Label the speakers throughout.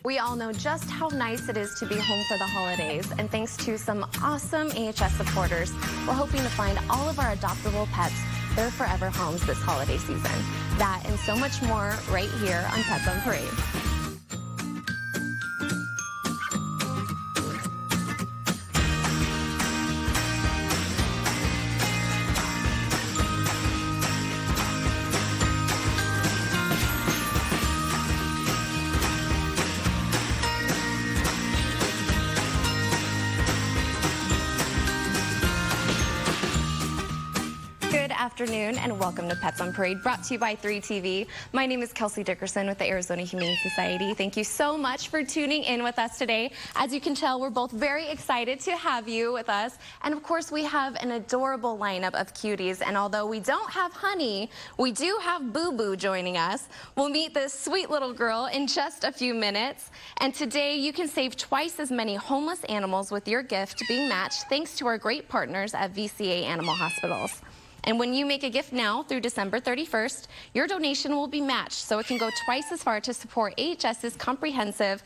Speaker 1: We all know just how nice it is to be home for the holidays, and thanks to some awesome AHS supporters, we're hoping to find all of our adoptable pets their forever homes this holiday season. That and so much more right here on Pets on Parade. Afternoon and welcome to Pets on Parade, brought to you by 3TV. My name is Kelsey Dickerson with the Arizona Humane Society. Thank you so much for tuning in with us today. As you can tell, we're both very excited to have you with us. And of course, we have an adorable lineup of cuties. And although we don't have Honey, we do have Boo Boo joining us. We'll meet this sweet little girl in just a few minutes. And today you can save twice as many homeless animals with your gift being matched thanks to our great partners at VCA Animal Hospitals. And when you make a gift now through December 31st, your donation will be matched, so it can go twice as far to support AHS's comprehensive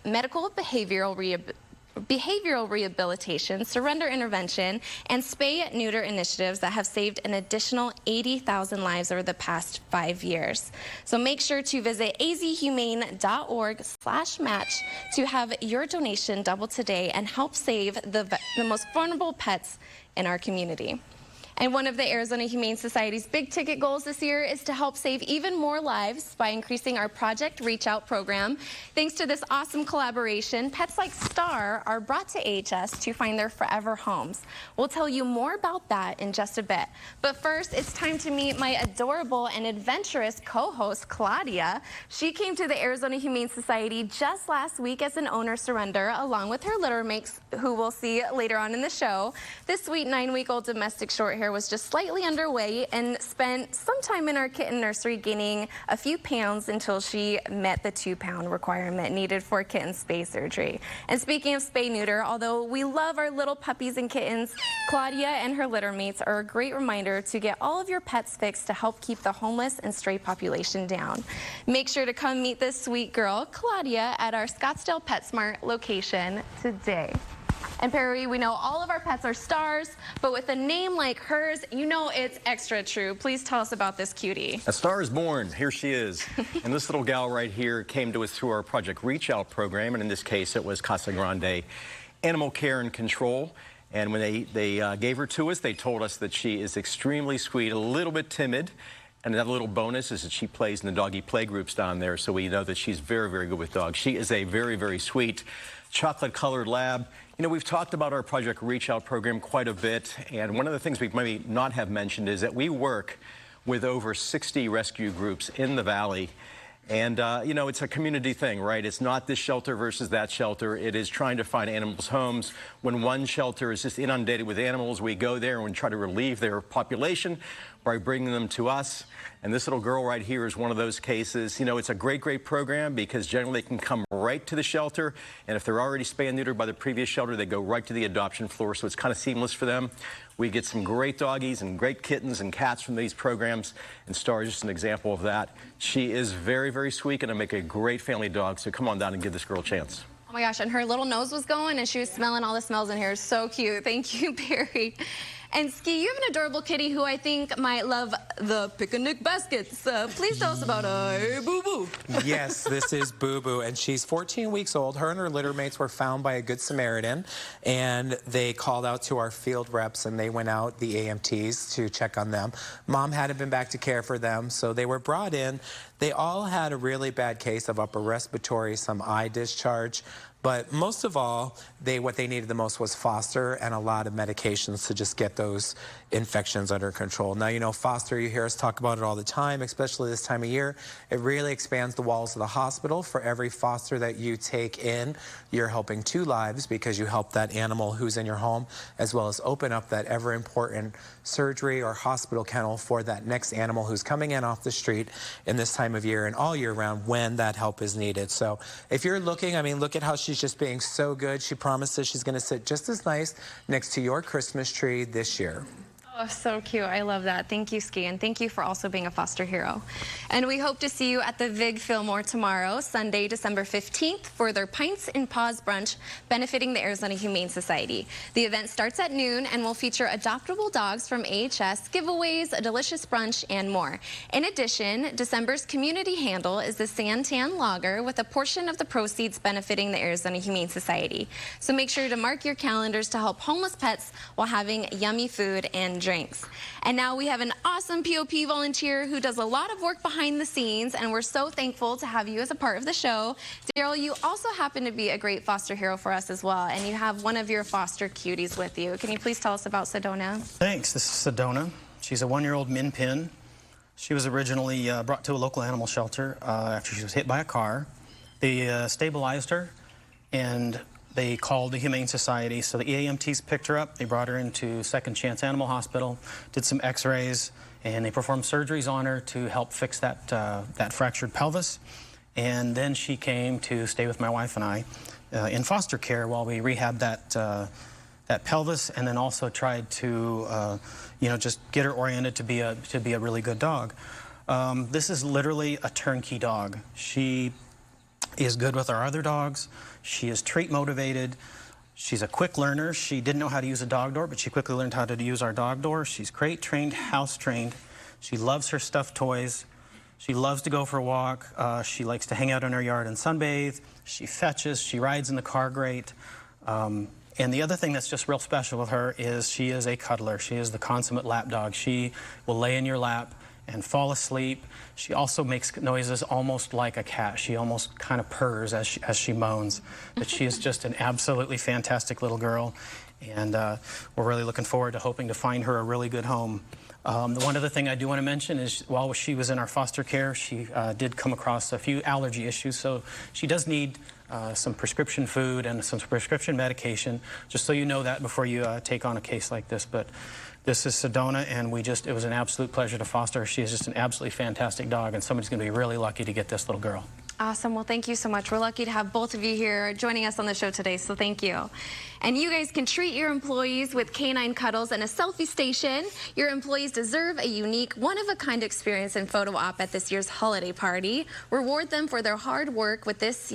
Speaker 1: medical behavioral rehabilitation, surrender intervention, and spay-neuter initiatives that have saved an additional 80,000 lives over the past 5 years. So make sure to visit azhumane.org/match to have your donation double today and help save the most vulnerable pets in our community. And one of the Arizona Humane Society's big ticket goals this year is to help save even more lives by increasing our Project Reach Out program. Thanks to this awesome collaboration, pets like Star are brought to AHS to find their forever homes. We'll tell you more about that in just a bit. But first, it's time to meet my adorable and adventurous co-host, Claudia. She came to the Arizona Humane Society just last week as an owner surrender, along with her litter mates, who we'll see later on in the show. This sweet 9-week-old domestic short hair was just slightly underweight and spent some time in our kitten nursery gaining a few pounds until she met the 2-pound requirement needed for kitten spay surgery. And speaking of spay-neuter, although we love our little puppies and kittens, Claudia and her litter mates are a great reminder to get all of your pets fixed to help keep the homeless and stray population down. Make sure to come meet this sweet girl, Claudia, at our Scottsdale PetSmart location today. And Perry, we know all of our pets are stars, but with a name like hers, you know it's extra true. Please tell us about this cutie.
Speaker 2: A star is born. Here she is. And this little gal right here came to us through our Project Reach Out program, and in this case, it was Casa Grande Animal Care and Control. And when they gave her to us, they told us that she is extremely sweet, a little bit timid. And another little bonus is that she plays in the doggy play groups down there, so we know that she's very, very good with dogs. She is a very, very sweet chocolate-colored lab. You know, we've talked about our Project Reach Out program quite a bit, and one of the things we maybe not have mentioned is that we work with over 60 rescue groups in the Valley. And, you know, it's a community thing, right? It's not this shelter versus that shelter. It is trying to find animals homes. When one shelter is just inundated with animals, we go there and we try to relieve their population by bringing them to us. And this little girl right here is one of those cases. You know, it's a great, great program because generally they can come right to the shelter. And if they're already spayed and neutered by the previous shelter, they go right to the adoption floor. So it's kind of seamless for them. We get some great doggies and great kittens and cats from these programs. And Star is just an example of that. She is very, very sweet and make a great family dog. So come on down and give this girl a chance.
Speaker 1: Oh my gosh, and her little nose was going and she was smelling all the smells in here. So cute. Thank you, Perry. And Ski, you have an adorable kitty who I think might love the picnic baskets. Please tell us about Boo Boo.
Speaker 3: Yes, this is Boo Boo, and she's 14 weeks old. Her and her litter mates were found by a Good Samaritan, and they called out to our field reps, and they went out, the AMTs, to check on them. Mom hadn't been back to care for them, so they were brought in. They all had a really bad case of upper respiratory, some eye discharge. But most of all, what they needed the most was Foster and a lot of medications to just get those infections under control. Now, you know, Foster, you hear us talk about it all the time, especially this time of year. It really expands the walls of the hospital. For every Foster that you take in, you're helping 2 lives because you help that animal who's in your home, as well as open up that ever-important surgery or hospital kennel for that next animal who's coming in off the street in this time of year and all year round when that help is needed. So if you're looking, I mean, look at how she's just being so good. She promises she's going to sit just as nice next to your Christmas tree this year.
Speaker 1: Oh, so cute. I love that. Thank you, Ski, and thank you for also being a foster hero. And we hope to see you at the Vig Fillmore tomorrow, Sunday, December 15th, for their Pints and Paws brunch benefiting the Arizona Humane Society. The event starts at noon and will feature adoptable dogs from AHS, giveaways, a delicious brunch, and more. In addition, December's community handle is the Santan Lager, with a portion of the proceeds benefiting the Arizona Humane Society. So make sure to mark your calendars to help homeless pets while having yummy food and drinks. And now we have an awesome POP volunteer who does a lot of work behind the scenes, and we're so thankful to have you as a part of the show. Daryl, you also happen to be a great foster hero for us as well, and you have one of your foster cuties with you. Can you please tell us about Sedona?
Speaker 4: Thanks. This is Sedona. She's a 1-year-old min pin. She was originally brought to a local animal shelter after she was hit by a car. They stabilized her, and they called the Humane Society, so the EAMTs picked her up. They brought her into Second Chance Animal Hospital, did some x-rays, and they performed surgeries on her to help fix that fractured pelvis. And then she came to stay with my wife and I in foster care while we rehabbed that pelvis, and then also tried to, just get her oriented to be a really good dog. This is literally a turnkey dog. She is good with our other dogs. She is treat motivated. She's a quick learner. She didn't know how to use a dog door, but she quickly learned how to use our dog door. She's crate trained, house trained. She loves her stuffed toys. She loves to go for a walk. She likes to hang out in our yard and sunbathe. She fetches. She rides in the car great. And the other thing that's just real special with her is she is a cuddler. She is the consummate lap dog. She will lay in your lap and fall asleep. She also makes noises almost like a cat. She almost kind of purrs as she moans. But she is just an absolutely fantastic little girl, and we're really looking forward to hoping to find her a really good home. The one other thing I do want to mention is while she was in our foster care, she did come across a few allergy issues, so she does need some prescription food and some prescription medication, just so you know that before you take on a case like this. But this is Sedona, and it was an absolute pleasure to foster her. She is just an absolutely fantastic dog, and somebody's going to be really lucky to get this little girl.
Speaker 1: Awesome. Well, thank you so much. We're lucky to have both of you here joining us on the show today, so thank you. And you guys can treat your employees with canine cuddles and a selfie station. Your employees deserve a unique, one-of-a-kind experience and photo op at this year's holiday party. Reward them for their hard work with this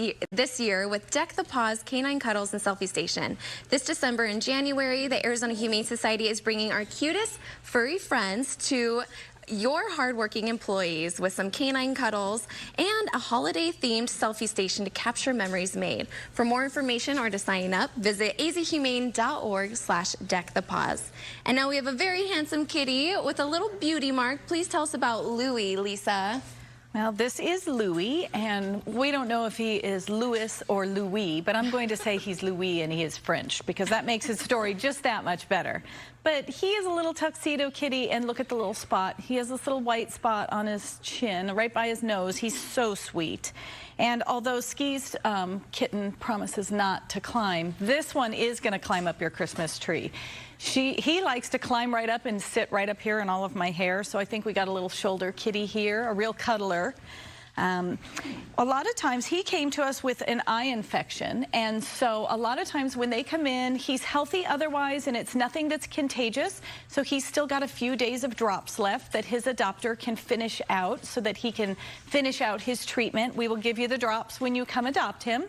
Speaker 1: year with Deck the Paws Canine Cuddles and Selfie Station. This December and January, the Arizona Humane Society is bringing our cutest furry friends to your hardworking employees with some canine cuddles and a holiday-themed selfie station to capture memories made. For more information or to sign up, visit azhumane.org/deckthepaws. And now we have a very handsome kitty with a little beauty mark. Please tell us about Louie, Lisa.
Speaker 5: Well, this is Louie, and we don't know if he is Louis or Louis, but I'm going to say he's Louis and he is French, because that makes his story just that much better. But he is a little tuxedo kitty, and look at the little spot. He has this little white spot on his chin, right by his nose. He's so sweet. And although Ski's kitten promises not to climb, this one is going to climb up your Christmas tree. He likes to climb right up and sit right up here in all of my hair, so I think we got a little shoulder kitty here, a real cuddler. A lot of times he came to us with an eye infection, and so a lot of times when they come in, he's healthy otherwise, and it's nothing that's contagious, so he's still got a few days of drops left that his adopter can finish out so that he can finish out his treatment. We will give you the drops when you come adopt him.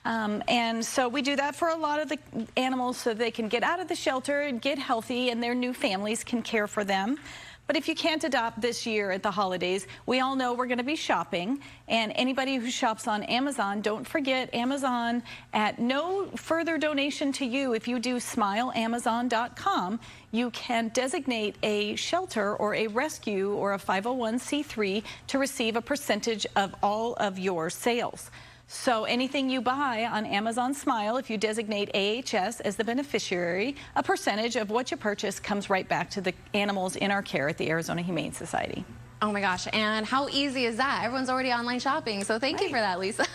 Speaker 5: And so we do that for a lot of the animals so they can get out of the shelter and get healthy, and their new families can care for them. But if you can't adopt this year at the holidays, we all know we're going to be shopping. And anybody who shops on Amazon, don't forget Amazon at no further donation to you. If you do smileamazon.com, you can designate a shelter or a rescue or a 501c3 to receive a percentage of all of your sales. So anything you buy on Amazon Smile, if you designate AHS as the beneficiary, a percentage of what you purchase comes right back to the animals in our care at the Arizona Humane Society.
Speaker 1: Oh my gosh, and how easy is that? Everyone's already online shopping, so thank you for that, Lisa.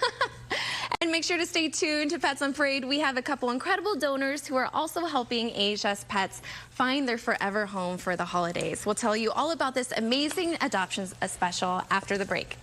Speaker 1: And make sure to stay tuned to Pets on Parade. We have a couple incredible donors who are also helping AHS pets find their forever home for the holidays. We'll tell you all about this amazing adoptions special after the break.